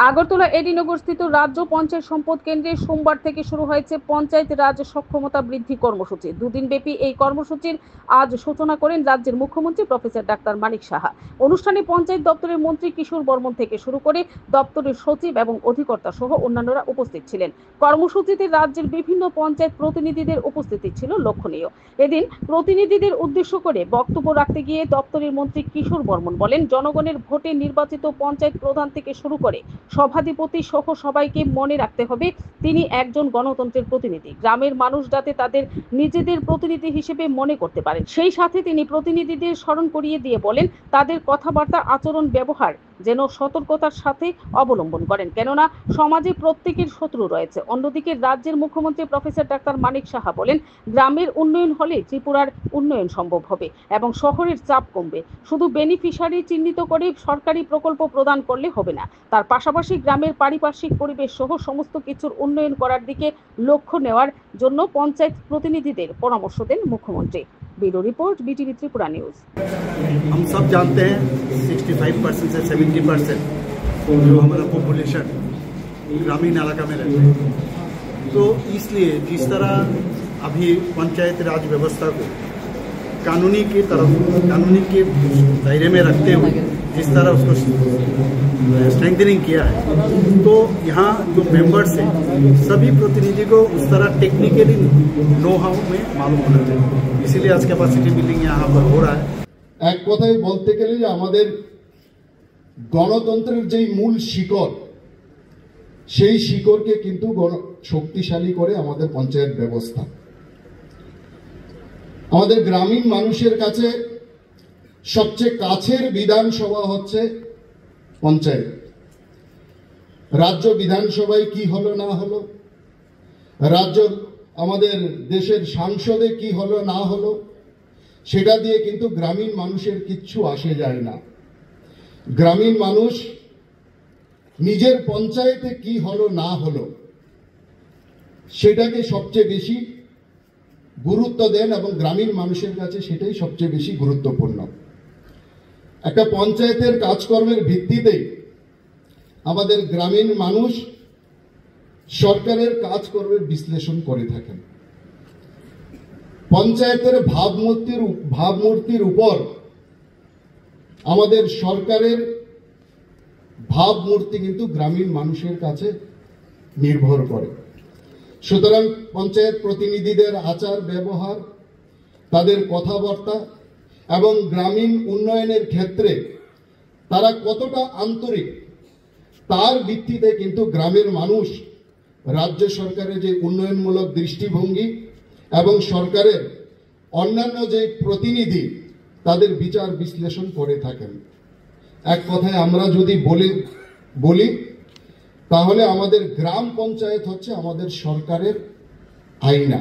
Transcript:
আগরতলা এডিনগরস্থিত রাজ্য পঞ্চায়েত সম্পদ কেন্দ্রে সোমবার থেকে শুরু হয়েছে পঞ্চায়েত রাজ সক্ষমতা বৃদ্ধি কর্মসূচি। দুদিন ব্যাপী এই কর্মসূচির আজ সূচনা করেন রাজ্যের মুখ্যমন্ত্রী প্রফেসর ডাক্তার মানিক সাহা। অনুষ্ঠানে পঞ্চায়েত দপ্তরের মন্ত্রী কিশোর বর্মন থেকে শুরু করে দপ্তরের সচিব এবং অধিকর্তা সহ অন্যান্যরা উপস্থিত ছিলেন। কর্মসূচিতে রাজ্যের বিভিন্ন পঞ্চায়েত প্রতিনিধিদের উপস্থিতি ছিল লক্ষণীয়। এদিন প্রতিনিধিদের উদ্দেশ্য করে বক্তব্য রাখতে গিয়ে দপ্তরের মন্ত্রী কিশোর বর্মন বলেন, জনগণের ভোটে নির্বাচিত পঞ্চায়েত প্রধান থেকে শুরু করে সভাধিপতি সহ সবাইকে মনে রাখতে হবে তিনি একজন গণতন্ত্রের প্রতিনিধি। গ্রামের মানুষ যাতে তাদের নিজেদের প্রতিনিধি হিসেবে মনে করতে পারেন, সেই সাথে তিনি প্রতিনিধিদের স্মরণ করিয়ে দিয়ে বলেন তাদের কথাবার্তা, আচরণ, ব্যবহার যেন সতর্কতার সাথে অবলম্বন করেন, কেননা সমাজে প্রত্যেকের শত্রু রয়েছে। অন্যদিকে রাজ্যের মুখ্যমন্ত্রী প্রফেসর ডাক্তার মানিক সাহা বলেন, গ্রামের উন্নয়ন হলে ত্রিপুরার উন্নয়ন সম্ভব হবে এবং শহরের চাপ কমবে। শুধু বেনিফিশিয়ারি চিহ্নিত করে সরকারি প্রকল্প প্রদান করলে হবে না, তার পাশাপাশি গ্রামের পারিপার্শ্বিক পরিবেশ সহ সমস্ত কিছুর উন্নয়ন করার দিকে লক্ষ্য নেওয়ার জন্য পঞ্চায়েত প্রতিনিধিদের পরামর্শ দেন মুখ্যমন্ত্রী। Bureau report, BTV Tripura news. हम सब जानते हैं 65% से 70% जो हमारा पॉपुलेशन ग्रामीण इलाका में रहते हैं, तो इसलिए जिस तरह अभी पंचायत राज व्यवस्था को कानूनी के दायरे में रखते हुए जिस तरह उसको स्ट्रेंथनिंग किया है, तो यहाँ जो मेंबर्स हैं सभी प्रतिनिधि को उस तरह टेक्निकली नो हाउ में मालूम होना चाहिए। इसीलिए आज कैपेसिटी बिल्डिंग यहाँ पर हो रहा है। এক কথায় বলতে গেলে যে আমাদের গণতন্ত্রের যেই মূল শিকড়, সেই শিকড়কে কিন্তু শক্তিশালী করে আমাদের পঞ্চায়েত ব্যবস্থা। আমাদের গ্রামীণ মানুষের কাছে সবচেয়ে কাছের বিধানসভা হচ্ছে পঞ্চায়েত। রাজ্য বিধানসভায় কি হলো না হলো, রাজ্য আমাদের দেশের সংসদে কি হলো না হলো, সেটা দিয়ে কিন্তু গ্রামীণ মানুষের কিচ্ছু আসে যায় না। গ্রামীণ মানুষ নিজের পঞ্চায়েতে কি হলো না হলো সেটাকে সবচেয়ে বেশি গুরুত্ব দেন এবং গ্রামীণ মানুষের কাছে সেটাই সবচেয়ে বেশি গুরুত্বপূর্ণ। একটা পঞ্চায়েতের কাজকর্মের ভিত্তিতে আমাদের গ্রামীণ মানুষ সরকারের কাজকর্মের বিশ্লেষণ করে থাকেন। পঞ্চায়েতের ভাবমূর্তির উপর আমাদের সরকারের ভাবমূর্তি কিন্তু গ্রামীণ মানুষের কাছে নির্ভর করে। সুতরাং পঞ্চায়েত প্রতিনিধিদের আচার ব্যবহার, তাদের কথাবার্তা এবং গ্রামীণ উন্নয়নের ক্ষেত্রে তারা কতটা আন্তরিক, তার ভিত্তিতে কিন্তু গ্রামের মানুষ রাজ্য সরকারের যে উন্নয়নমূলক দৃষ্টিভঙ্গি এবং সরকারের অন্যান্য যে প্রতিনিধি তাদের বিচার বিশ্লেষণ করে থাকেন। এক কথায় আমরা যদি বলি তাহলে আমাদের গ্রাম পঞ্চায়েত হচ্ছে আমাদের সরকারের আয়না।